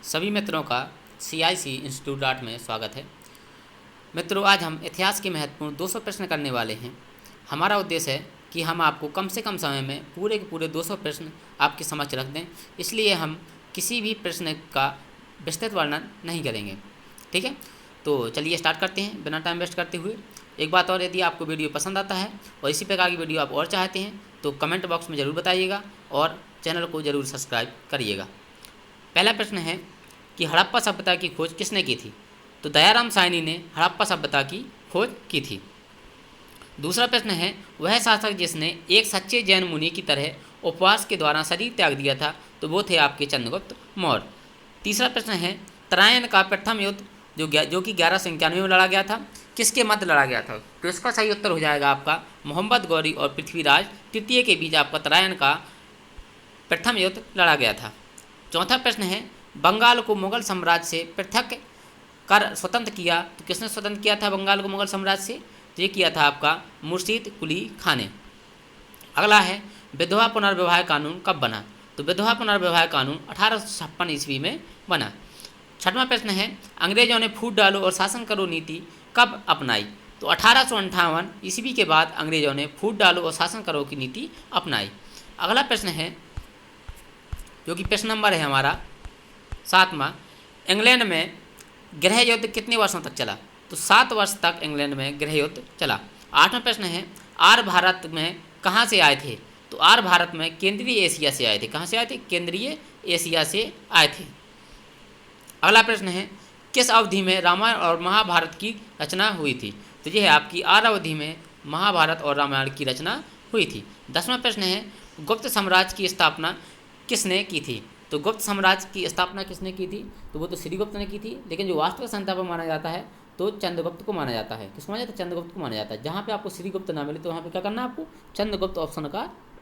सभी मित्रों का CIC इंस्टीट्यूट आर्ट में स्वागत है। मित्रों, आज हम इतिहास के महत्वपूर्ण 200 प्रश्न करने वाले हैं। हमारा उद्देश्य है कि हम आपको कम से कम समय में पूरे के पूरे 200 प्रश्न आपके समक्ष रख दें, इसलिए हम किसी भी प्रश्न का विस्तृत वर्णन नहीं करेंगे। ठीक है, तो चलिए स्टार्ट करते हैं बिना टाइम वेस्ट करते हुए। एक बात और, यदि आपको वीडियो पसंद आता है और इसी प्रकार की वीडियो आप और चाहते हैं तो कमेंट बॉक्स में ज़रूर बताइएगा और चैनल को ज़रूर सब्सक्राइब करिएगा। पहला प्रश्न है कि हड़प्पा सभ्यता की खोज किसने की थी? तो दयाराम साहनी ने हड़प्पा सभ्यता की खोज की थी। दूसरा प्रश्न है, वह शासक जिसने एक सच्चे जैन मुनि की तरह उपवास के द्वारा शरीर त्याग दिया था, तो वो थे आपके चंद्रगुप्त मौर्य। तीसरा प्रश्न है, तराइन का प्रथम युद्ध जो कि 1191 में लड़ा गया था, किसके मध्य लड़ा गया था? तो इसका सही उत्तर हो जाएगा आपका मोहम्मद गौरी और पृथ्वीराज तृतीय के बीच आपका तराइन का प्रथम युद्ध लड़ा गया था। चौथा प्रश्न है, बंगाल को मुगल साम्राज्य से पृथक कर स्वतंत्र किया, तो किसने स्वतंत्र किया था बंगाल को मुगल साम्राज्य से? तो ये किया था आपका मुर्शीद कुली खान ने। अगला है, विधवा पुनर्विवाह कानून कब बना? तो विधवा पुनर्विवाह कानून 1856 ईस्वी में बना। छठवां प्रश्न है, अंग्रेजों ने फूट डालो और शासन करो नीति कब अपनाई? तो 1858 ईस्वी के बाद अंग्रेजों ने फूट डालो और शासन करो की नीति अपनाई। अगला प्रश्न है, जो कि प्रश्न नंबर है हमारा 7वां, इंग्लैंड में गृह युद्ध कितने वर्षों तक चला? तो 7 वर्ष तक इंग्लैंड में गृह युद्ध चला। 8वां प्रश्न है, आर्य भारत में कहाँ से आए थे? तो आर्य भारत में केंद्रीय एशिया से आए थे। कहाँ से आए थे? केंद्रीय एशिया से आए थे। अगला प्रश्न है, किस अवधि में रामायण और महाभारत की रचना हुई थी? तो यह है आपकी आर्य अवधि में महाभारत और रामायण की रचना हुई थी। 10वां प्रश्न है, गुप्त साम्राज्य की स्थापना किसने की थी? तो गुप्त साम्राज्य की स्थापना किसने की थी? तो वो तो श्रीगुप्त ने की थी, लेकिन जो वास्तविक संस्थापक माना जाता है तो चंद्रगुप्त को माना जाता है। किसको माना जाता है? चंद्रगुप्त को माना जाता है। जहाँ पे आपको श्रीगुप्त ना मिले तो वहाँ पे क्या करना है आपको? चंद्रगुप्त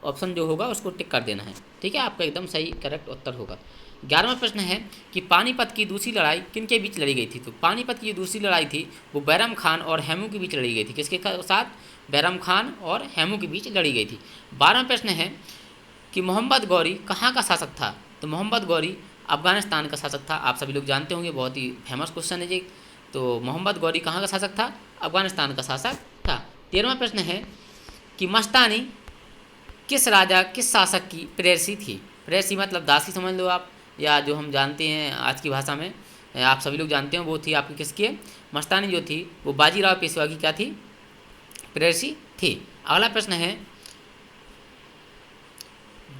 ऑप्शन जो होगा उसको टिक कर देना है। ठीक है, आपका एकदम सही करेक्ट उत्तर होगा। 11वां प्रश्न है कि पानीपत की दूसरी लड़ाई किन के बीच लड़ी गई थी? तो पानीपत की जो दूसरी लड़ाई थी वो बैरम खान और हेमू के बीच लड़ी गई थी। किसके साथ? बैरम खान और हेमू के बीच लड़ी गई थी। 12वां प्रश्न है कि मोहम्मद गौरी कहाँ का शासक था? तो मोहम्मद गौरी अफगानिस्तान का शासक था। आप सभी लोग जानते होंगे, बहुत ही फेमस क्वेश्चन है जी। तो मोहम्मद गौरी कहाँ का शासक था? अफगानिस्तान का शासक था। 13वां प्रश्न है कि मस्तानी किस राजा किस शासक की प्रेयसी थी? प्रेयसी मतलब दासी समझ लो आप, या जो हम जानते हैं आज की भाषा में आप सभी लोग जानते हो, वो थी आपकी किसकी? मस्तानी जो थी वो बाजीराव पेशवा की क्या थी? प्रेयसी थी। अगला प्रश्न है,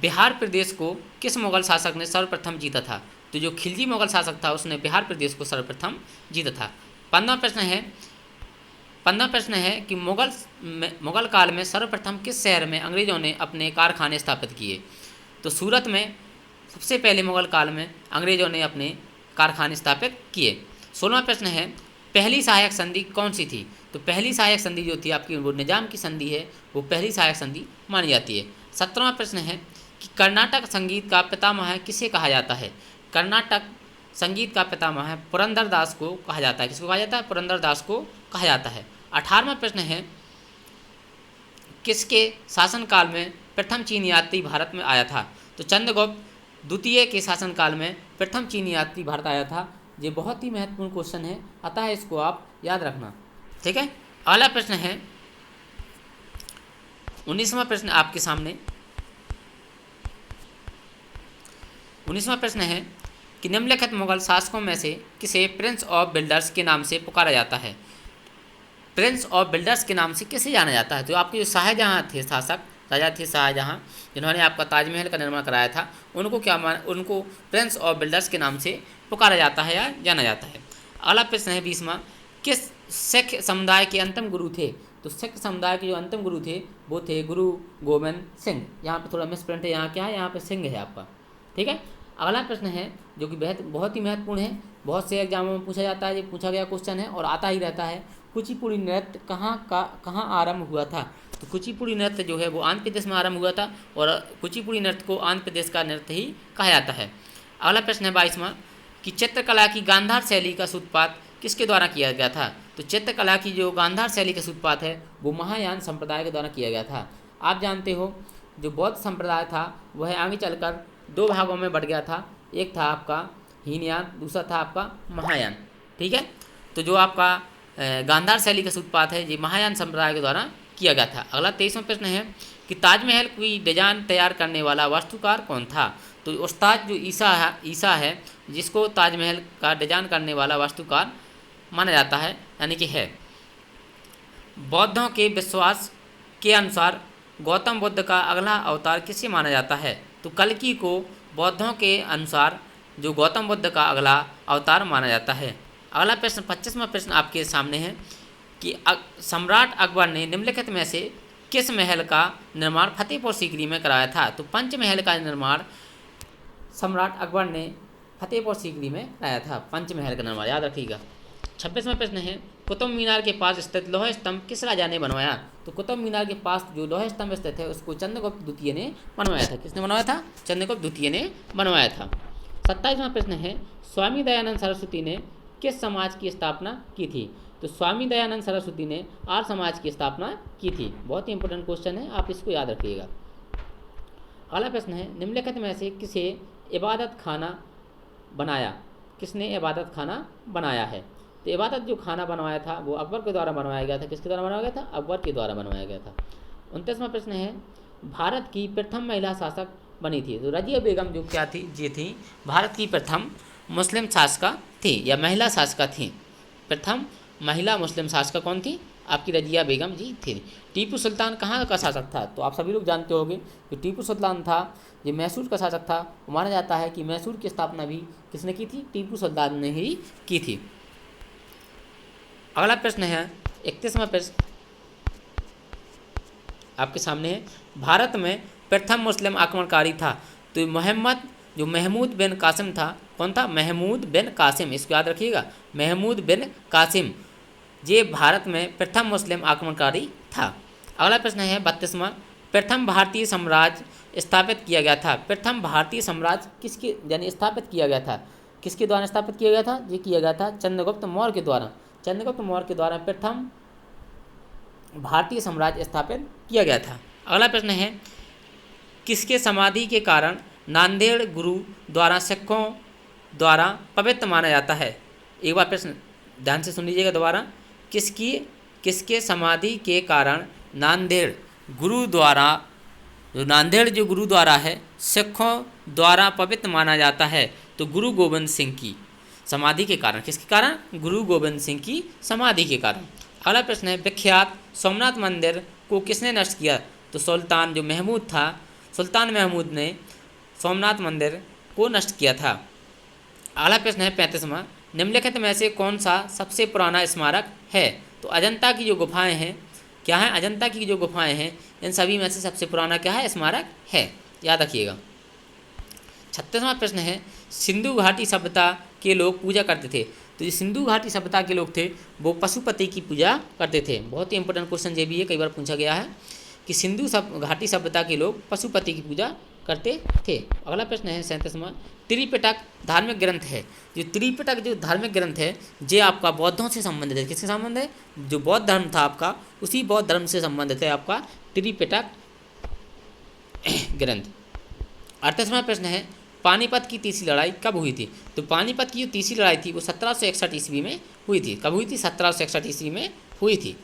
बिहार प्रदेश को किस मुगल शासक ने सर्वप्रथम जीता था? तो जो खिलजी मुगल शासक था उसने बिहार प्रदेश को सर्वप्रथम जीता था। 15वां प्रश्न है कि मुगल काल में सर्वप्रथम किस शहर में अंग्रेजों ने अपने कारखाने स्थापित किए? तो सूरत में सबसे पहले मुगल काल में अंग्रेजों ने अपने कारखाने स्थापित किए। 16वां प्रश्न है, पहली सहायक संधि कौन सी थी? तो पहली सहायक संधि जो थी आपकी वो निजाम की संधि है, वो पहली सहायक संधि मानी जाती है। 17वां प्रश्न है कि कर्नाटक संगीत का पितामह किसे कहा जाता है? कर्नाटक संगीत का पितामह पुरंदर दास को कहा जाता है। किसको कहा जाता है? पुरंदर दास को कहा जाता है। 18वां प्रश्न है, किसके शासनकाल में प्रथम चीनी यात्री भारत में आया था? तो चंद्रगुप्त द्वितीय के शासनकाल में प्रथम चीनी यात्री भारत आया था। ये बहुत ही महत्वपूर्ण क्वेश्चन है, अतः इसको आप याद रखना। ठीक है, अगला प्रश्न है 19वां प्रश्न आपके सामने। 19वां प्रश्न है कि निम्नलिखित मुगल शासकों में से किसे प्रिंस ऑफ बिल्डर्स के नाम से पुकारा जाता है? प्रिंस ऑफ बिल्डर्स के नाम से किसे जाना जाता है? तो आपके जो शाहजहाँ थे शासक, राजा थे शाहजहाँ, जिन्होंने आपका ताजमहल का निर्माण कराया था, उनको प्रिंस ऑफ बिल्डर्स के नाम से पुकारा जाता है या जाना जाता है। अगला प्रश्न है 20वां, किस सिख समुदाय के अंतिम गुरु थे? तो सिख समुदाय के जो अंतिम गुरु थे वो थे गुरु गोविंद सिंह। यहाँ पे थोड़ा मिसप्रिंट है, यहाँ क्या है? यहाँ पे सिंह है आपका। ठीक है, अगला प्रश्न है जो कि बहुत ही महत्वपूर्ण है, बहुत से एग्जामों में पूछा जाता है, ये पूछा गया क्वेश्चन है और आता ही रहता है। कुचिपुड़ी नृत्य कहाँ आरंभ हुआ था? तो कुचिपुड़ी नृत्य जो है वो आंध्र प्रदेश में आरंभ हुआ था और कुचिपुड़ी नृत्य को आंध्र प्रदेश का नृत्य ही कहा जाता है। अगला प्रश्न है 22वां कि चित्रकला की गांधार शैली का सूत्रपात किसके द्वारा किया गया था? तो चित्रकला की जो गांधार शैली का सूत्रपात है वो महायान संप्रदाय के द्वारा किया गया था। आप जानते हो जो बौद्ध संप्रदाय था वह आगे चलकर 2 भागों में बढ़ गया था। एक था आपका हीनयान, दूसरा था आपका महायान। ठीक है, तो जो आपका गांधार शैली का सूत्रपात है ये महायान संप्रदाय के द्वारा किया गया था। अगला 23वां प्रश्न है कि ताजमहल की डिजाइन तैयार करने वाला वास्तुकार कौन था? तो उस्ताद जो ईसा है जिसको ताजमहल का डिजाइन करने वाला वास्तुकार माना जाता है, यानी कि है। बौद्धों के विश्वास के अनुसार गौतम बुद्ध का अगला अवतार किसे माना जाता है? तो कल्कि को बौद्धों के अनुसार जो गौतम बुद्ध का अगला अवतार माना जाता है। अगला प्रश्न 25वां प्रश्न आपके सामने है कि सम्राट अकबर ने निम्नलिखित में से किस महल का निर्माण फतेहपुर सीकरी में कराया था? तो पंचमहल का निर्माण सम्राट अकबर ने फतेहपुर सीकरी में कराया था। पंचमहल का निर्माण याद रखिएगा। 26वां प्रश्न है कुतुब मीनार के पास स्थित लोह स्तंभ किस राजा ने बनवाया? तो कुतुब मीनार के पास जो लोह स्तंभ स्थित है उसको चंद्रगुप्त द्वितीय ने बनवाया था। किसने बनवाया था? चंद्रगुप्त द्वितीय ने बनवाया था। 27वां प्रश्न है स्वामी दयानंद सरस्वती ने किस समाज की स्थापना की थी? तो स्वामी दयानंद सरस्वती ने आर्य समाज की स्थापना की थी। बहुत ही इंपॉर्टेंट क्वेश्चन है, आप इसको याद रखिएगा। अगला प्रश्न है निम्नलिखित में से किसे इबादत खाना बनाया? किसने इबादत खाना बनाया है? तो इबादत जो खाना बनवाया था वो अकबर के द्वारा बनवाया गया था। किसके द्वारा बनवाया गया था? अकबर के द्वारा बनवाया गया था। 29वां प्रश्न है भारत की प्रथम महिला शासक बनी थी? तो रजिया बेगम जो क्या थी? ये थी भारत की प्रथम मुस्लिम शासका थी या महिला शासका थी। प्रथम महिला मुस्लिम शासका कौन थी? आपकी रजिया बेगम जी थी। टीपू सुल्तान कहाँ का शासक था? तो आप सभी लोग जानते होंगे कि टीपू सुल्तान था ये मैसूर का शासक था। माना जाता है कि मैसूर की स्थापना भी किसने की थी? टीपू सुल्तान ने ही की थी। अगला प्रश्न है 31वां प्रश्न आपके सामने है भारत में प्रथम मुस्लिम आक्रमणकारी था? तो महमूद बिन कासिम था। कौन था? महमूद बिन कासिम। इसको याद रखिएगा, महमूद बिन कासिम ये भारत में प्रथम मुस्लिम आक्रमणकारी था। अगला प्रश्न है 32वां प्रथम भारतीय साम्राज्य स्थापित किया गया था? प्रथम भारतीय साम्राज्य किसके यानी स्थापित किया गया था? किसके द्वारा स्थापित किया गया था? ये किया गया था चंद्रगुप्त मौर्य के द्वारा। चंद्रगुप्त मौर्य के द्वारा प्रथम भारतीय साम्राज्य स्थापित किया गया था। अगला प्रश्न है किसके समाधि के कारण नांदेड़ गुरु द्वारा सिखों द्वारा पवित्र माना जाता है? एक बार प्रश्न ध्यान से सुन लीजिएगा दोबारा। किसके समाधि के कारण नांदेड़ गुरु द्वारा जो गुरु द्वारा है सिखों द्वारा पवित्र माना जाता है? तो गुरु गोविंद सिंह की समाधि के कारण। किसके कारण? गुरु गोविंद सिंह की समाधि के कारण। अगला प्रश्न है विख्यात सोमनाथ मंदिर को किसने नष्ट किया? तो सुल्तान जो महमूद था, सुल्तान महमूद ने सोमनाथ मंदिर को नष्ट किया था। अगला प्रश्न है 35वां निम्नलिखित में से कौन सा सबसे पुराना स्मारक है? तो अजंता की जो गुफाएं हैं क्या है? अजंता की जो गुफाएं हैं इन सभी में से सबसे पुराना क्या है? स्मारक है। याद रखिएगा। 36वां प्रश्न है सिंधु घाटी सभ्यता के लोग पूजा करते थे? तो ये सिंधु घाटी सभ्यता के लोग थे वो पशुपति की पूजा करते थे। बहुत ही इंपॉर्टेंट क्वेश्चन ये भी है, कई बार पूछा गया है कि सिंधु घाटी सभ्यता के लोग पशुपति की पूजा करते थे। अगला प्रश्न है 37वां त्रिपिटक धार्मिक ग्रंथ है? जो त्रिपिटक जो धार्मिक ग्रंथ है ये आपका बौद्धों से संबंधित है। किससे संबंध है? जो बौद्ध धर्म था आपका उसी बौद्ध धर्म से संबंधित है आपका त्रिपिटक ग्रंथ। 38वां प्रश्न है पानीपत की तीसरी लड़ाई कब हुई थी? तो पानीपत की जो तीसरी लड़ाई थी वो 1761 ईस्वी में हुई थी। कब हुई थी? 1761 ईस्वी में हुई थी।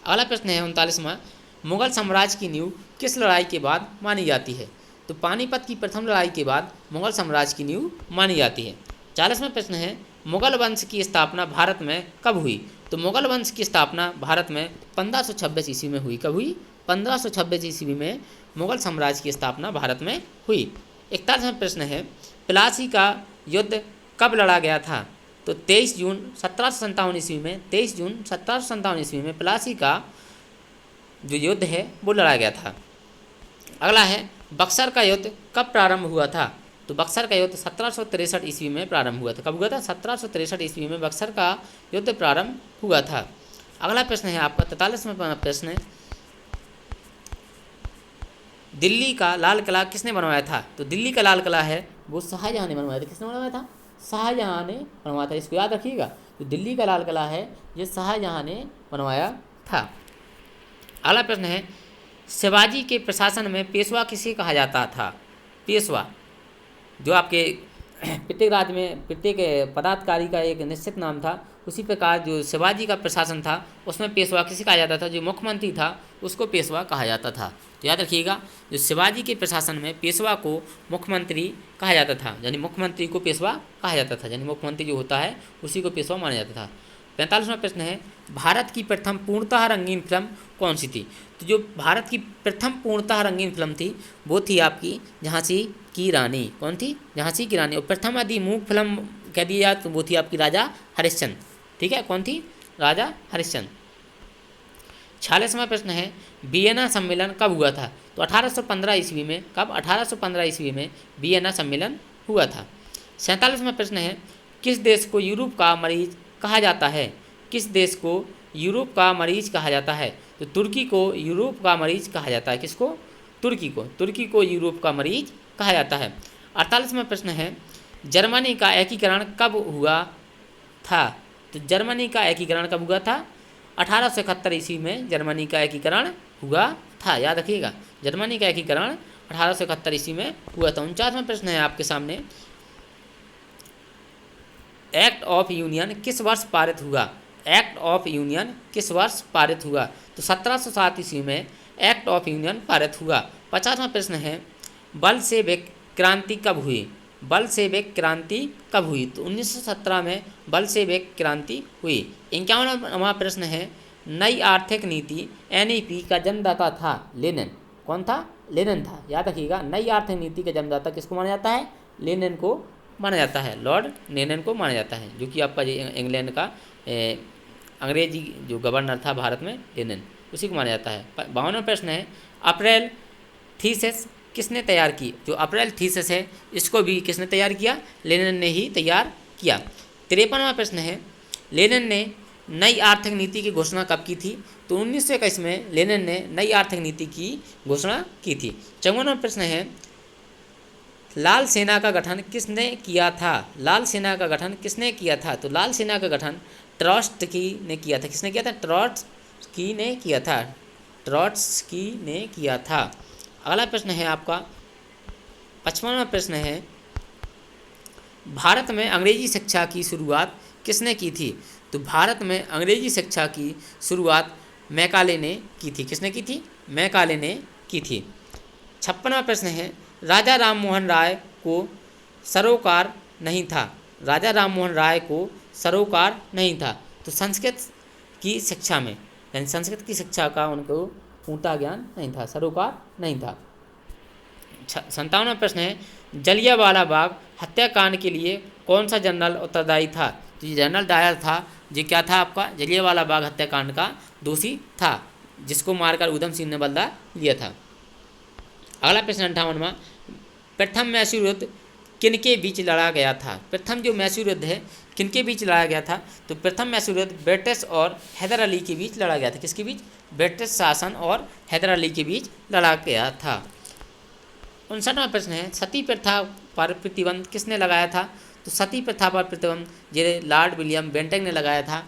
अगला प्रश्न है 39वां मुगल साम्राज्य की नींव किस लड़ाई के बाद मानी जाती है? तो पानीपत की प्रथम लड़ाई के बाद मुगल साम्राज्य की नींव मानी जाती है। 40वां प्रश्न है मुगल वंश की स्थापना भारत में कब हुई? तो मुगल वंश की स्थापना भारत में 1526 ईस्वी में हुई। कब हुई? 1526 ईस्वी में मुगल साम्राज्य की स्थापना भारत में हुई। 41वां प्रश्न है प्लासी का युद्ध कब लड़ा गया था? तो 23 जून 1757 ईस्वी में 23 जून 1757 ईस्वी में प्लासी का जो युद्ध है वो लड़ा गया था। अगला है बक्सर का युद्ध कब प्रारंभ हुआ था? तो बक्सर का युद्ध 1763 ईस्वी में प्रारंभ हुआ था। कब हुआ था? 1763 ईस्वी में बक्सर का युद्ध प्रारंभ हुआ था। अगला प्रश्न है आपका 43वां प्रश्न दिल्ली का लाल किला किसने बनवाया था? तो दिल्ली का लाल किला है वो शाहजहाँ ने बनवाया था। किसने बनवाया था? शाहजहाँ ने बनवाया था। इसको याद रखिएगा। तो दिल्ली का लाल किला है ये शाहजहाँ ने बनवाया था। अगला प्रश्न है शिवाजी के प्रशासन में पेशवा किसे कहा जाता था? पेशवा जो आपके प्रत्येक राज्य में प्रत्येक पदाधिकारी का एक निश्चित नाम था। उसी प्रकार जो शिवाजी का प्रशासन था उसमें पेशवा किसे कहा जाता था, जो मुख्यमंत्री था उसको पेशवा कहा जाता था। तो याद रखिएगा, जो शिवाजी के प्रशासन में पेशवा को मुख्यमंत्री कहा जाता था, यानी मुख्यमंत्री को पेशवा कहा जाता था, यानी मुख्यमंत्री जो होता है उसी को पेशवा माना जाता था। 45वां प्रश्न है, भारत की प्रथम पूर्णतः रंगीन फिल्म कौन सी थी? तो जो भारत की प्रथम पूर्णतः रंगीन फिल्म थी वो थी आपकी झांसी की रानी। कौन थी? झांसी की रानी। और प्रथम यदि मूक फिल्म कह दी जाए तो वो थी आपकी राजा हरिश्चंद्र। ठीक है, कौन थी? राजा हरिश्चंद्र। 46वां प्रश्न है, वियना सम्मेलन कब हुआ था? तो 1815 ईस्वी में। कब? 1815 ईस्वी में वियना सम्मेलन हुआ था। 47वां प्रश्न है, किस देश को यूरोप का मरीज कहा जाता है? किस देश को यूरोप का मरीज कहा जाता है? तो तुर्की को यूरोप का मरीज कहा जाता है। किसको? तुर्की को। तुर्की को यूरोप का मरीज कहा जाता है। 48वां प्रश्न है, जर्मनी का एकीकरण कब हुआ था? तो जर्मनी का एकीकरण कब हुआ था? 1871 ईस्वी में जर्मनी का एकीकरण हुआ था। याद रखिएगा, जर्मनी का एकीकरण 1871 ईस्वी में हुआ था। 49वां प्रश्न है आपके सामने, एक्ट ऑफ यूनियन किस वर्ष पारित हुआ? एक्ट ऑफ यूनियन किस वर्ष पारित हुआ? तो 1707 ईस्वी में एक्ट ऑफ यूनियन पारित हुआ। 50वां प्रश्न है, बलशेविक क्रांति कब हुई? बलशेविक क्रांति कब हुई? तो 1917 में बलशेविक क्रांति हुई। 51वां प्रश्न है, नई आर्थिक नीति NEP का जन्मदाता था लेनिन। कौन था? लेनिन था। याद रखिएगा, नई आर्थिक नीति का जन्मदाता किसको माना जाता है? लेनिन को माना जाता है, लॉर्ड लेनिन को माना जाता है, जो कि आपका इंग्लैंड का अंग्रेजी जो गवर्नर था भारत में, लेनिन, उसी को माना जाता है। 52वां प्रश्न है, अप्रैल थीसिस किसने तैयार की? जो अप्रैल थीसिस है इसको भी किसने तैयार किया? लेनिन ने ही तैयार किया। 53वां प्रश्न है, लेनिन ने नई आर्थिक नीति की घोषणा कब की थी? तो 1921 में लेनिन ने नई आर्थिक नीति की घोषणा की थी। 54वां प्रश्न है, लाल सेना का गठन किसने किया था? लाल सेना का गठन किसने किया था? तो लाल सेना का गठन ट्रॉट्स्की ने किया था। किसने किया था? ट्रॉट्स्की ने किया था। ट्रॉट्स्की ने किया था। अगला प्रश्न है आपका 55वां प्रश्न है, भारत में अंग्रेजी शिक्षा की शुरुआत किसने की थी? तो भारत में अंग्रेजी शिक्षा की शुरुआत मैकाले ने की थी। किसने की थी? मैकाले ने की थी। 56वां प्रश्न है, राजा राममोहन राय को सरोकार नहीं था। राजा राममोहन राय को सरोकार नहीं था। तो संस्कृत की शिक्षा में, यानी संस्कृत की शिक्षा का उनको पूर्णतः ज्ञान नहीं था, सरोकार नहीं था। 57वां प्रश्न है, जलियांवाला बाग हत्याकांड के लिए कौन सा जनरल उत्तरदायी था? तो ये जनरल डायर था, जो क्या था आपका? जलियांवाला बाग हत्याकांड का दोषी था, जिसको मारकर उधम सिंह ने बदला लिया था। अगला प्रश्न 58वां, प्रथम मैसूर युद्ध किनके बीच लड़ा गया था? प्रथम जो मैसूर युद्ध है किनके बीच लड़ा गया था? तो प्रथम मैसूर युद्ध ब्रिटिश और हैदर अली के बीच लड़ा गया था। किसके बीच? ब्रिटिश शासन और हैदर अली के बीच लड़ा गया था। 59वां प्रश्न है, सती प्रथा पर प्रतिबंध किसने लगाया था? तो सती प्रथा पर प्रतिबंध ये लॉर्ड विलियम बेंटिंक ने लगाया था।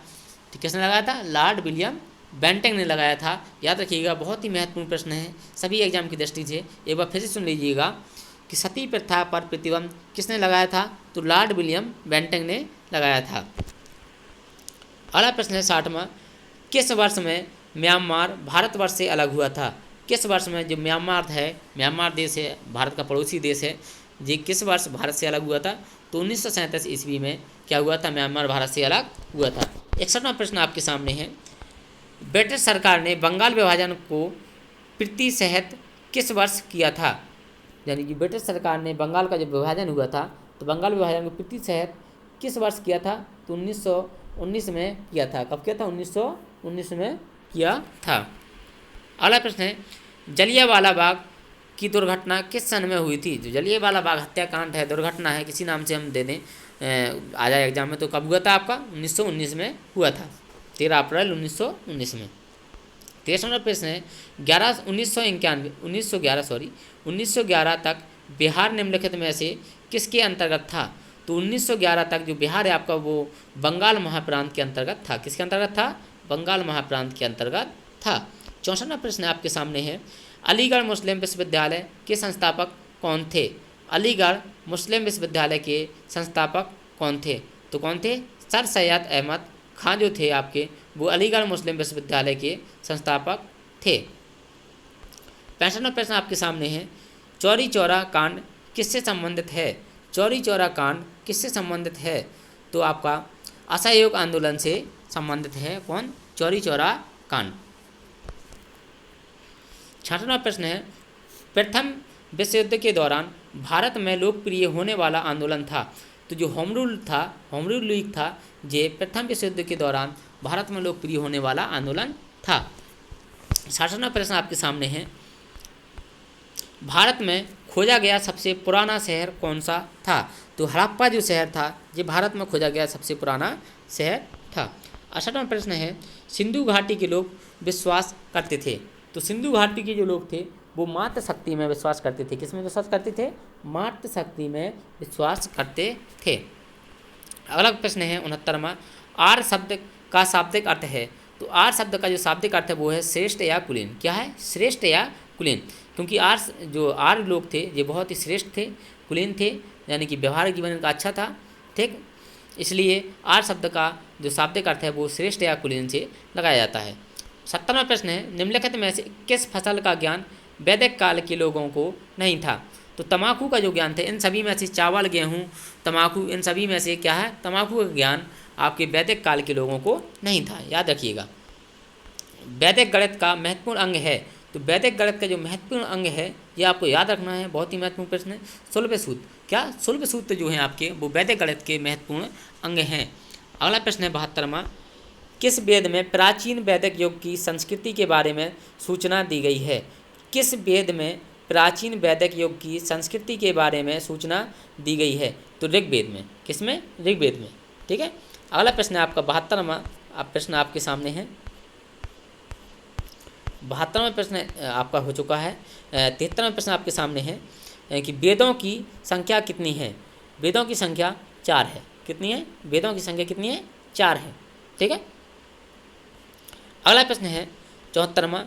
तो किसने लगाया था? लॉर्ड विलियम बेंटिंक ने लगाया था। याद रखिएगा, बहुत ही महत्वपूर्ण प्रश्न है सभी एग्जाम की दृष्टि से। एक बार फिर से सुन लीजिएगा कि सती प्रथा पर प्रतिबंध किसने लगाया था? तो लॉर्ड विलियम बेंटिंक ने लगाया था। अगला प्रश्न है 60वां, किस वर्ष में म्यांमार भारतवर्ष से अलग हुआ था? किस वर्ष में जो म्यांमार है, म्यांमार देश है, भारत का पड़ोसी देश है, ये किस वर्ष भारत से अलग हुआ था? तो 1937 ईस्वी में क्या हुआ था? म्यांमार भारत से अलग हुआ था। 61वां प्रश्न आपके सामने है, ब्रिटिश सरकार ने बंगाल विभाजन को प्रतिशत किस वर्ष किया था? यानी कि ब्रिटिश सरकार ने बंगाल का जब विभाजन हुआ था तो बंगाल विभाजन को प्रतिशत किस वर्ष किया था? तो 1919 में किया था। कब किया था? 1919 में किया था। अगला प्रश्न है, जलियांवाला बाग की दुर्घटना किस सन में हुई थी? जो जलियांवाला बाग हत्याकांड है, दुर्घटना है, किसी नाम से हम दे दें आ जाए एग्जाम में, तो कब हुआ था आपका? 1919 में हुआ था, 13 अप्रैल 1919 में। 13वां प्रश्न है, 1911 तक बिहार निम्नलिखित में से किसके अंतर्गत था? तो 1911 तक जो बिहार है आपका वो बंगाल महाप्रांत के अंतर्गत था। किसके अंतर्गत था? बंगाल महाप्रांत के अंतर्गत था। 64वां प्रश्न आपके सामने है, अलीगढ़ मुस्लिम विश्वविद्यालय के संस्थापक कौन थे? अलीगढ़ मुस्लिम विश्वविद्यालय के संस्थापक कौन थे? तो कौन थे? सर सैयद अहमद खान जो थे आपके, वो अलीगढ़ मुस्लिम विश्वविद्यालय के संस्थापक थे। 65वां प्रश्न आपके सामने है, चौरी चौरा कांड किससे संबंधित है? चौरी चौरा कांड किससे संबंधित है? तो आपका असहयोग आंदोलन से संबंधित है। कौन? चौरी चौरा कांड। 66वां प्रश्न है, प्रथम विश्व युद्ध के दौरान भारत में लोकप्रिय होने वाला आंदोलन था। तो जो होम रूल लीग था, ये प्रथम विश्व युद्ध के दौरान भारत में लोकप्रिय होने वाला आंदोलन था। 67वां प्रश्न आपके सामने है, भारत में खोजा गया सबसे पुराना शहर कौन सा था? तो हड़प्पा जो शहर था, ये भारत में खोजा गया सबसे पुराना शहर था। 68वां प्रश्न है, सिंधु घाटी के लोग विश्वास करते थे। तो सिंधु घाटी के जो लोग थे वो मातृशक्ति में विश्वास करते थे। किस में विश्वास करते थे? मातृशक्ति में विश्वास करते थे। अगला प्रश्न है 69वां, आर्य शब्द का शाब्दिक अर्थ है। तो आर्य शब्द का जो शाब्दिक अर्थ है वो है श्रेष्ठ या कुलीन। क्या है? श्रेष्ठ या कुलीन। क्योंकि आर्य लोग थे ये बहुत ही श्रेष्ठ थे, कुलीन थे, यानी कि व्यवहारिक जीवन इनका अच्छा था। ठीक, इसलिए आर्य शब्द का जो शाब्दिक अर्थ है वो श्रेष्ठ या कुलीन से लगाया जाता है। 70वां प्रश्न है, निम्नलिखित में से किस फसल का ज्ञान वैदिक काल के लोगों को नहीं था? तो तम्बाकू का जो ज्ञान थे, इन सभी में से चावल, गेहूँ, तम्बाकू, इन सभी में से क्या है? तम्बाकू का ज्ञान आपके वैदिक काल के लोगों को नहीं था। याद रखिएगा। वैदिक गणित का महत्वपूर्ण अंग है। तो वैदिक गणित का जो महत्वपूर्ण अंग है ये आपको याद रखना है, बहुत ही महत्वपूर्ण प्रश्न है। शुल्ब सूत्र। क्या? शुल्ब सूत्र जो हैं आपके वो वैदिक गणित के महत्वपूर्ण अंग हैं। अगला प्रश्न है 72वां, किस वेद में प्राचीन वैदिक युग की संस्कृति के बारे में सूचना दी गई है? किस वेद में प्राचीन वैदिक युग की संस्कृति के बारे में सूचना दी गई है? तो ऋग्वेद में। किस में? ऋग्वेद में। ठीक है। अगला प्रश्न है आपका 72वां प्रश्न आपके सामने है। 72वां प्रश्न आपका हो चुका है। 73वां प्रश्न आपके सामने है कि वेदों की संख्या कितनी है? वेदों की संख्या 4 है। कितनी है? वेदों की संख्या कितनी है? 4 है। ठीक है। अगला प्रश्न है 74वां,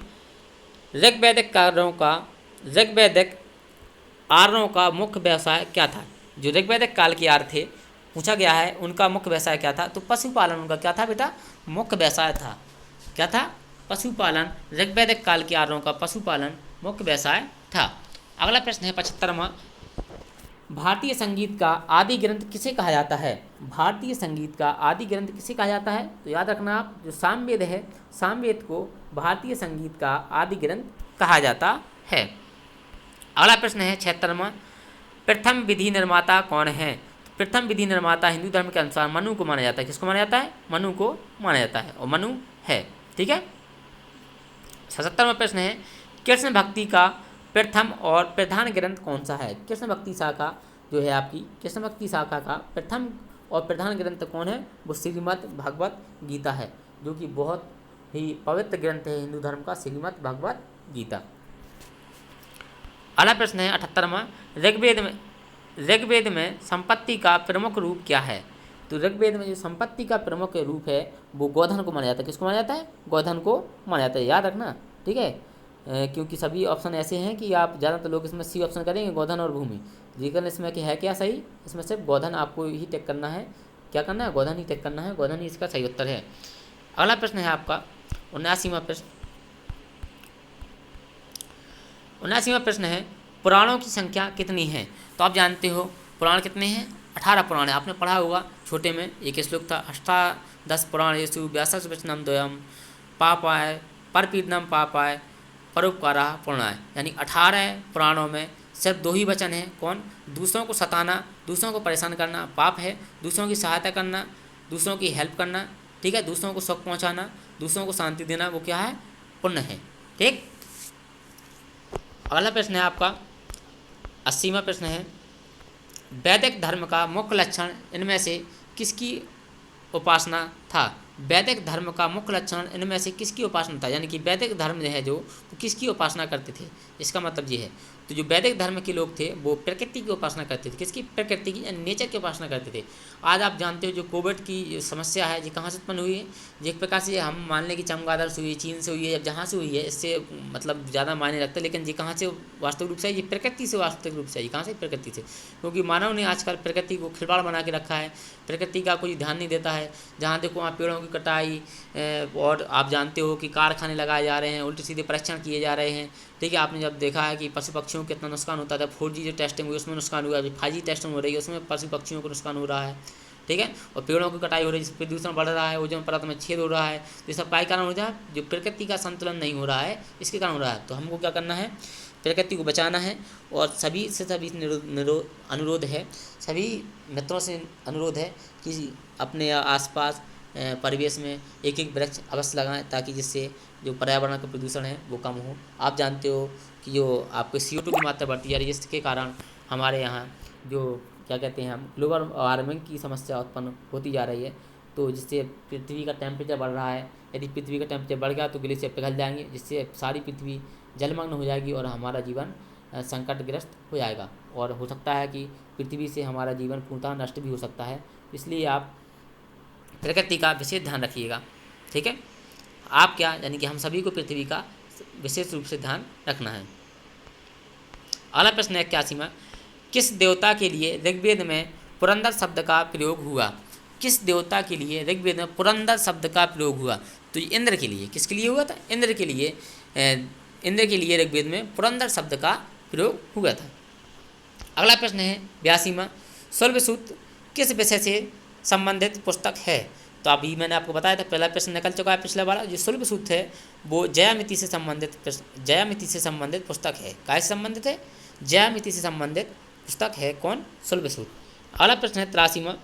ऋग्वैदिक आर्यों का मुख्य व्यवसाय क्या था? जो ऋग्वैदिक काल के आर्य थे, पूछा गया है उनका मुख्य व्यवसाय क्या था? तो पशुपालन उनका क्या था बेटा? मुख्य व्यवसाय था। क्या था? पशुपालन। ऋग्वैदिक काल के आर्यों का पशुपालन मुख्य व्यवसाय था। अगला प्रश्न है 75वां, भारतीय संगीत का आदि ग्रंथ किसे कहा जाता है? भारतीय संगीत का आदि ग्रंथ किसे कहा जाता है? तो याद रखना आप, जो सामवेद है, सामवेद को भारतीय संगीत का आदि ग्रंथ कहा जाता है। अगला प्रश्न है 76वां, प्रथम विधि निर्माता कौन है? प्रथम विधि निर्माता हिंदू धर्म के अनुसार मनु को माना जाता है। किसको माना जाता है? मनु को माना जाता है, और मनु है। ठीक है। 77वां प्रश्न है, कृष्ण भक्ति का प्रथम और प्रधान ग्रंथ कौन सा है? कृष्ण भक्ति शाखा जो है आपकी, कृष्ण भक्ति शाखा का प्रथम और प्रधान ग्रंथ कौन है? वो श्रीमद् भगवत गीता है, जो कि बहुत ही पवित्र ग्रंथ है हिंदू धर्म का, श्रीमद् भगवत गीता। अगला प्रश्न है 78वां, ऋग्वेद में संपत्ति का प्रमुख रूप क्या है? तो ऋग्वेद में जो संपत्ति का प्रमुख रूप है वो गोधन को माना जाता है। किसको माना जाता है? गोधन को माना जाता है। याद रखना। ठीक है। क्योंकि सभी ऑप्शन ऐसे हैं कि आप ज़्यादातर लोग इसमें सी ऑप्शन करेंगे, गोधन और भूमि। लेकिन इसमें क्या है, क्या सही? इसमें सिर्फ गोधन आपको ही टिक करना है। क्या करना है? गोधन ही टिक करना है। गोधन ही इसका सही उत्तर है। अगला प्रश्न है आपका 79वां प्रश्न। 79वां प्रश्न है, पुराणों की संख्या कितनी है? तो आप जानते हो पुराण कितने हैं? 18 पुराण है। आपने पढ़ा होगा छोटे में, एक श्लोक था, अष्टादश पुराणेषु व्यासवचनम द्वयम पापाय परपीडनम पापाय परोपकारा पुराणाय। यानी 18 पुराणों में सिर्फ 2 ही वचन हैं। कौन? दूसरों को सताना, दूसरों को परेशान करना पाप है, दूसरों की सहायता करना, दूसरों की हेल्प करना, ठीक है, दूसरों को सुख पहुंचाना, दूसरों को शांति देना, वो क्या है? पुण्य है। ठीक। अगला प्रश्न है आपका 80वां प्रश्न है, वैदिक धर्म का मुख्य लक्षण इनमें से किसकी उपासना था? वैदिक धर्म का मुख्य लक्षण इनमें से किसकी उपासना था? यानी कि वैदिक धर्म जो है जो किसकी उपासना करते थे, इसका मतलब ये है। तो जो वैदिक धर्म के लोग थे वो प्रकृति की उपासना करते थे। किसकी? प्रकृति की, नेचर की उपासना करते थे। आज आप जानते हो जो कोविड की समस्या है ये कहाँ से उत्पन्न हुई है? ये एक प्रकार से हम मान लें कि चमगादड़ से हुई है, चीन से हुई है, या जहाँ से हुई है, इससे मतलब ज़्यादा मायने रखता है, लेकिन ये कहाँ से वास्तविक रूप से? ये प्रकृति से वास्तविक रूप से। ये कहाँ से? प्रकृति से। क्योंकि मानव ने आजकल प्रकृति को खिलवाड़ बना के रखा है, प्रकृति का कोई ध्यान नहीं देता है। जहाँ देखो वहाँ पेड़ों की कटाई, और आप जानते हो कि कारखाने लगाए जा रहे हैं, उल्टे सीधे परीक्षण किए जा रहे हैं। ठीक है, आपने जब देखा है कि पशु पक्षियों को कितना नुकसान होता था, 4G जो टेस्टिंग हुई उसमें नुकसान हुआ है, अभी 5G टेस्टिंग हो रही है उसमें पशु पक्षियों को नुकसान हो रहा है। ठीक है, और पेड़ों की कटाई हो रही है जिससे प्रदूषण बढ़ रहा है, ओजोन परत में छेद हो रहा है। तो ये सब का कारण हो रहा है, जो प्रकृति का संतुलन नहीं हो रहा है, इसके कारण हो रहा है। तो हमको क्या करना है? प्रकृति को बचाना है। और सभी से सभी अनुरोध है, सभी मित्रों से अनुरोध है कि अपने आसपास परिवेश में एक एक वृक्ष अवश्य लगाएं, ताकि जिससे जो पर्यावरण का प्रदूषण है वो कम हो। आप जानते हो कि जो आपके CO2 की मात्रा बढ़ती जा रही है, जिसके कारण हमारे यहाँ जो क्या कहते हैं हम ग्लोबल वार्मिंग की समस्या उत्पन्न होती जा रही है। तो जिससे पृथ्वी का टेम्परेचर बढ़ रहा है। यदि पृथ्वी का टेम्परेचर बढ़ गया तो ग्लेशियर पिघल जाएंगे, जिससे सारी पृथ्वी जलमग्न हो जाएगी और हमारा जीवन संकटग्रस्त हो जाएगा, और हो सकता है कि पृथ्वी से हमारा जीवन पूर्णतः नष्ट भी हो सकता है। इसलिए आप प्रकृति का विशेष ध्यान रखिएगा। ठीक है, आप क्या, यानी कि हम सभी को पृथ्वी का विशेष रूप से ध्यान रखना है। अगला प्रश्न है 81वां, किस देवता के लिए ऋग्वेद में पुरंदर शब्द का प्रयोग हुआ? किस देवता के लिए ऋग्वेद में पुरंदर शब्द का प्रयोग हुआ? तो इंद्र के लिए। किसके लिए हुआ था? इंद्र के लिए। इंद्र के लिए ऋग्वेद में पुरंदर शब्द का प्रयोग हुआ था। अगला प्रश्न है 82वां, शल्वसूत्र किस विषय से संबंधित पुस्तक है? तो अभी मैंने आपको बताया था, पहला प्रश्न निकल चुका है पिछला वाला। जो शल्वसूत्र है वो ज्यामिति से संबंधित पुस्तक है। काय से संबंधित है? ज्यामिति से संबंधित पुस्तक है कौन? शल्वसूत्र। अगला प्रश्न है 83वां,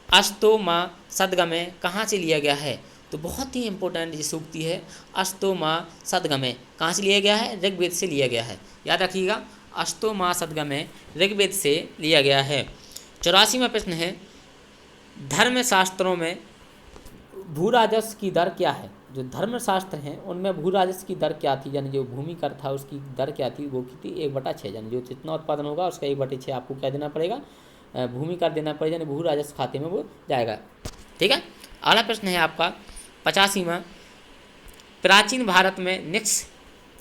अस्तो माँ सदगमे कहाँ से लिया गया है? तो बहुत ही इंपॉर्टेंट ये सूक्ति है। अस्तो माँ सदगमे कहाँ से लिया गया है? ऋग्वेद से लिया गया है, याद रखिएगा। अस्तो माँ सदगमे ऋग्वेद से लिया गया है। 84वां प्रश्न है, धर्मशास्त्रों में भूराजस्व की दर क्या है? जो धर्मशास्त्र हैं उनमें भूराजस्व की दर क्या थी, यानी जो भूमि कर था उसकी दर क्या थी? वो की थी 1/6, यानी जो जितना उत्पादन होगा उसका 1/6 आपको क्या देना पड़ेगा? भूमि कर देना पड़ेगा, यानी भू राजस्व खाते में वो जाएगा। ठीक है, अगला प्रश्न है आपका 85वां, प्राचीन भारत में निक्ष,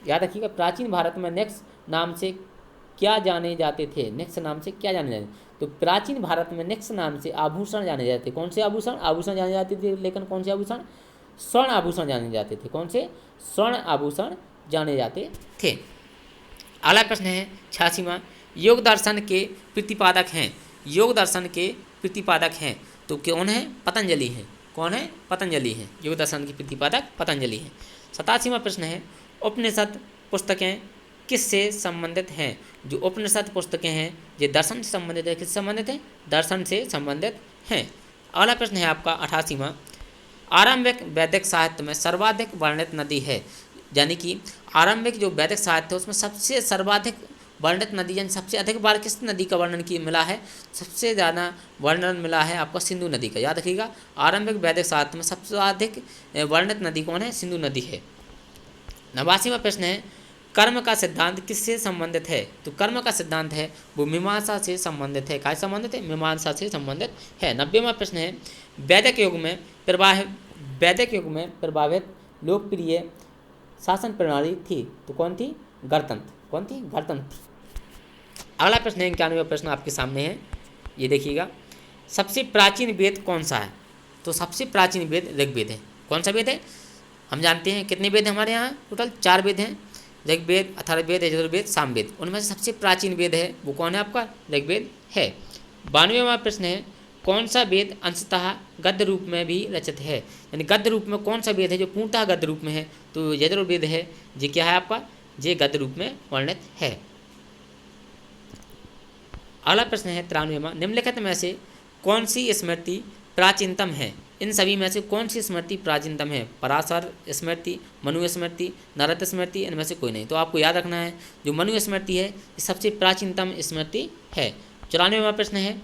याद रखिएगा, प्राचीन भारत में निक्ष नाम से क्या जाने जाते थे? निक्ष नाम से क्या जाने जाते? तो प्राचीन भारत में निक्ष नाम से आभूषण जाने जाते थे। कौन से आभूषण? आभूषण जाने जाते थे, लेकिन कौन से आभूषण? स्वर्ण आभूषण जाने जाते थे। कौन से? स्वर्ण आभूषण जाने जाते थे। अगला प्रश्न है 86वां, योग दर्शन के प्रतिपादक हैं। योग दर्शन के प्रतिपादक हैं तो कौन है? पतंजलि हैं। कौन है? पतंजलि हैं। योग दर्शन के प्रतिपादक पतंजलि हैं। 87वां प्रश्न है, उपनिषद पुस्तकें किससे संबंधित हैं? जो उपनिषद पुस्तकें हैं ये दर्शन से संबंधित है। किससे संबंधित है? दर्शन से संबंधित हैं। अगला प्रश्न है आपका 88वां, आरंभिक वैदिक साहित्य में सर्वाधिक वर्णित नदी है। यानी कि आरंभिक जो वैदिक साहित्य है उसमें सबसे सर्वाधिक वर्णित नदी, यानी सबसे अधिक बार किस नदी का वर्णन की मिला है? सबसे ज़्यादा वर्णन मिला है आपको सिंधु नदी का। याद रखिएगा, आरंभिक वैदिक साहित्य में सबसे अधिक वर्णित नदी कौन है? सिंधु नदी है। 89वां प्रश्न है, कर्म का सिद्धांत किससे संबंधित है? तो कर्म का सिद्धांत है वो मीमांसा से संबंधित है। काय संबंधित है? मीमांसा से संबंधित है। 90वां प्रश्न है, वैदिक युग में प्रभावित लोकप्रिय शासन प्रणाली थी तो कौन थी? गणतंत्र। कौन थी? गणतंत्र। अगला प्रश्न है 91वां प्रश्न आपके सामने है, ये देखिएगा, सबसे प्राचीन वेद कौन सा है? तो सबसे प्राचीन वेद ऋग्वेद है। कौन सा वेद है? हम जानते हैं कितने वेद हैं हमारे यहाँ? टोटल 4 वेद हैं, ऋग्वेद, अथर्ववेद, यजुर्वेद, सामवेद। उनमें से सबसे प्राचीन वेद है वो कौन है आपका? ऋग्वेद है। 92वां प्रश्न है, कौन सा वेद अंशतः गद्य रूप में भी रचित है? यानी गद्य रूप में कौन सा वेद है जो पूर्णतः गद्य रूप में है? तो यजुर्वेद है। ये क्या है आपका? ये गद्य रूप में वर्णित है। अगला प्रश्न है 93वां, निम्नलिखित में से कौन सी स्मृति प्राचीनतम है? इन सभी में से कौन सी स्मृति प्राचीनतम है? पराशर स्मृति, मनु स्मृति, नारद स्मृति, इनमें से कोई नहीं। तो आपको याद रखना है जो मनु स्मृति है ये सबसे प्राचीनतम स्मृति है। 94वां प्रश्न है,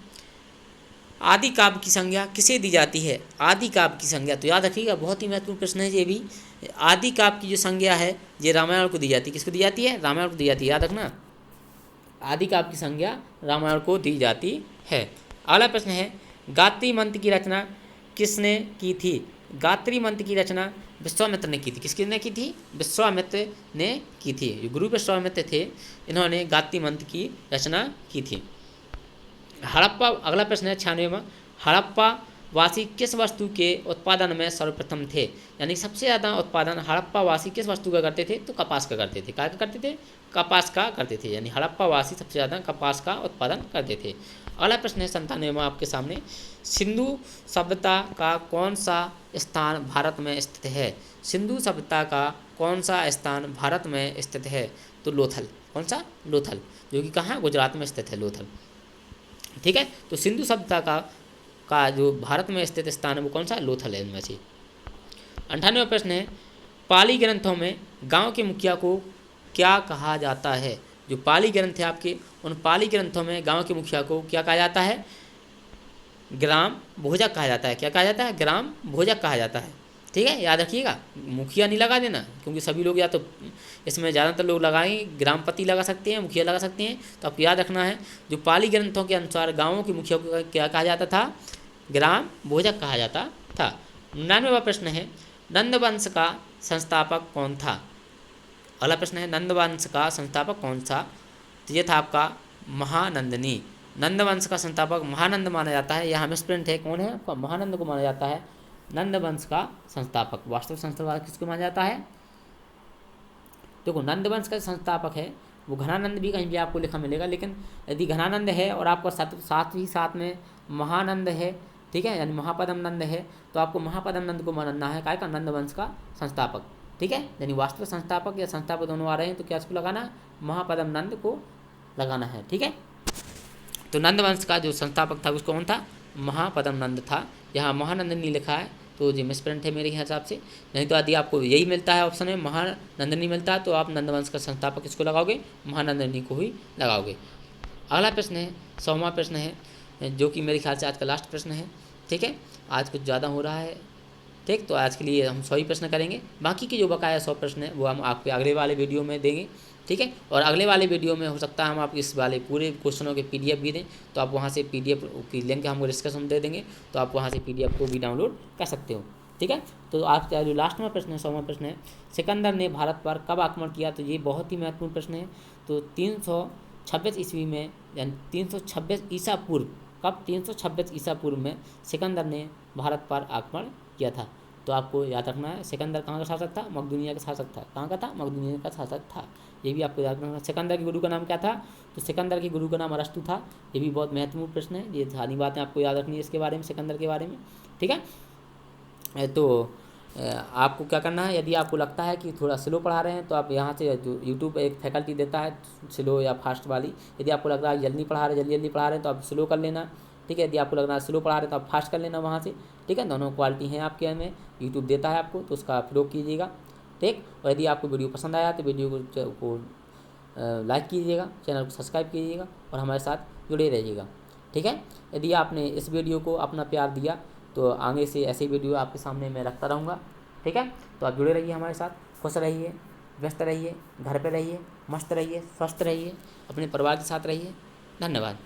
आदि काव्य की संज्ञा किसे दी जाती है? आदि काव्य की संज्ञा, तो याद रखिएगा, बहुत ही महत्वपूर्ण प्रश्न है ये भी। आदि काव्य की जो संज्ञा है ये रामायण को दी जाती है। किसको दी जाती है? रामायण को दी जाती है, याद रखना। आदि काव्य की संज्ञा रामायण को दी जाती है। अगला प्रश्न है, गायत्री मंत्र की रचना किसने की थी? गायत्री मंत्र की रचना विश्वामित्र ने की थी। किसने की थी? विश्वामित्र ने की थी। ये गुरु विश्वामित्र थे, इन्होंने गायत्री मंत्र की रचना की थी। हड़प्पा, अगला प्रश्न है 96वां, हड़प्पा वासी किस वस्तु के उत्पादन में सर्वप्रथम थे? यानी सबसे ज़्यादा उत्पादन हड़प्पा वासी किस वस्तु का करते थे? तो कपास का करते थे। क्या करते थे? कपास का करते थे। यानी हड़प्पा वासी सबसे ज़्यादा कपास का उत्पादन करते थे। अगला प्रश्न है 97वां आपके सामने, सिंधु सभ्यता का कौन सा स्थान भारत में स्थित है? सिंधु सभ्यता का कौन सा स्थान भारत में स्थित है? तो लोथल। कौन सा? लोथल, जो कि कहाँ? गुजरात में स्थित है लोथल। ठीक है, तो सिंधु सभ्यता का जो भारत में स्थित स्थान है वो कौन सा? लोथल है इनमें से। 98वां प्रश्न है, पाली ग्रंथों में गांव के मुखिया को क्या कहा जाता है? जो पाली ग्रंथ है आपके, उन पाली ग्रंथों में गांव के मुखिया को क्या कहा जाता है? ग्राम भोजक कहा जाता है। क्या कहा जाता है? ग्राम भोजक कहा जाता है। ठीक है, याद रखिएगा, मुखिया नहीं लगा देना, क्योंकि सभी लोग या तो इसमें ज़्यादातर लोग लगाएंगे ग्रामपति लगा सकते हैं, मुखिया लगा सकते हैं। तो आपको याद रखना है, जो पाली ग्रंथों के अनुसार गाँवों के मुखिया को क्या कहा जाता था? ग्राम भोजक कहा जाता था। 99वां प्रश्न है, नंदवंश का संस्थापक कौन था? अगला प्रश्न है, नंदवंश का संस्थापक कौन सा? तो ये था आपका महानंदनी। नंदवंश का संस्थापक महानंद माना जाता है। यहाँ मिसप्रिंट है, कौन है आपका? महानंद को माना जाता है नंदवंश का संस्थापक। वास्तविक संस्थापक किसको माना जाता है? देखो, नंदवंश का संस्थापक है वो घनानंद भी कहीं भी आपको लिखा मिलेगा, लेकिन यदि घनानंद है और आपका साथ में महानंद है, ठीक है, यानी महापदम नंद है, तो आपको महापदम नंद को मानना है काय का? नंदवंश का संस्थापक। ठीक है, यानी वास्तविक संस्थापक या संस्थापक दोनों आ रहे हैं, तो क्या इसको लगाना? महापदम नंद को लगाना है। ठीक है, तो नंदवंश का जो संस्थापक था उसको कौन था? महापदम नंद था। यहाँ महानंदनी लिखा है तो जी मिसप्रिंट है मेरे हिसाब से। नहीं तो यदि आपको यही मिलता है ऑप्शन में, महानंदनी मिलता है, तो आप नंदवंश का संस्थापक किसको लगाओगे? महानंदनी को ही लगाओगे। अगला प्रश्न है 100वां प्रश्न है, जो कि मेरे ख्याल से आज का लास्ट प्रश्न है। ठीक है, आज कुछ ज़्यादा हो रहा है, ठीक, तो आज के लिए हम 100 ही प्रश्न करेंगे। बाकी के जो बकाया 100 प्रश्न है वो हम आपके अगले वाले वीडियो में देंगे। ठीक है, और अगले वाले वीडियो में हो सकता है हम आपको इस वाले पूरे क्वेश्चनों के PDF भी दें, तो आप वहाँ से PDF की लिंक हमको डिस्कशन दे देंगे, तो आप वहाँ से PDF को भी डाउनलोड कर सकते हो। ठीक है, तो आपका जो लास्ट में प्रश्न है 100वां प्रश्न है, सिकंदर ने भारत पर कब आक्रमण किया? तो ये बहुत ही महत्वपूर्ण प्रश्न है। तो 326 ईस्वी में, यानी 326 ईसा पूर्व। कब? 326 ईसा पूर्व में सिकंदर ने भारत पर आक्रमण किया था। तो आपको याद रखना है, सिकंदर कहाँ का शासक था? मकदूनिया का शासक था। कहाँ का था? मकदूनिया का शासक था। ये भी आपको याद रखना है। सिकंदर के गुरु का नाम क्या था? तो सिकंदर के गुरु का नाम अरस्तु था। ये भी बहुत महत्वपूर्ण प्रश्न है, ये सारी बातें आपको याद रखनी है इसके बारे में, सिकंदर के बारे में। ठीक है, तो आपको क्या करना है, यदि आपको लगता है कि थोड़ा स्लो पढ़ा रहे हैं, तो आप यहाँ से जो यूट्यूब एक फैकल्टी देता है स्लो या फास्ट वाली, यदि आपको लग रहा है जल्दी पढ़ा रहे जल्दी पढ़ा रहे हैं तो आप स्लो कर लेना। ठीक है, यदि आपको लग रहा है स्लो पढ़ा रहे तो आप फास्ट कर लेना वहाँ से। ठीक है, दोनों क्वालिटी हैं आपके में, यूट्यूब देता है आपको, तो उसका प्रयोग कीजिएगा। ठीक, और यदि आपको वीडियो पसंद आया तो वीडियो को लाइक कीजिएगा, चैनल को सब्सक्राइब कीजिएगा और हमारे साथ जुड़े रहिएगा। ठीक है, यदि आपने इस वीडियो को अपना प्यार दिया तो आगे से ऐसे वीडियो आपके सामने मैं रखता रहूँगा। ठीक है, तो आप जुड़े रहिए हमारे साथ, खुश रहिए, व्यस्त रहिए, घर पे रहिए, मस्त रहिए, स्वस्थ रहिए, अपने परिवार के साथ रहिए। धन्यवाद।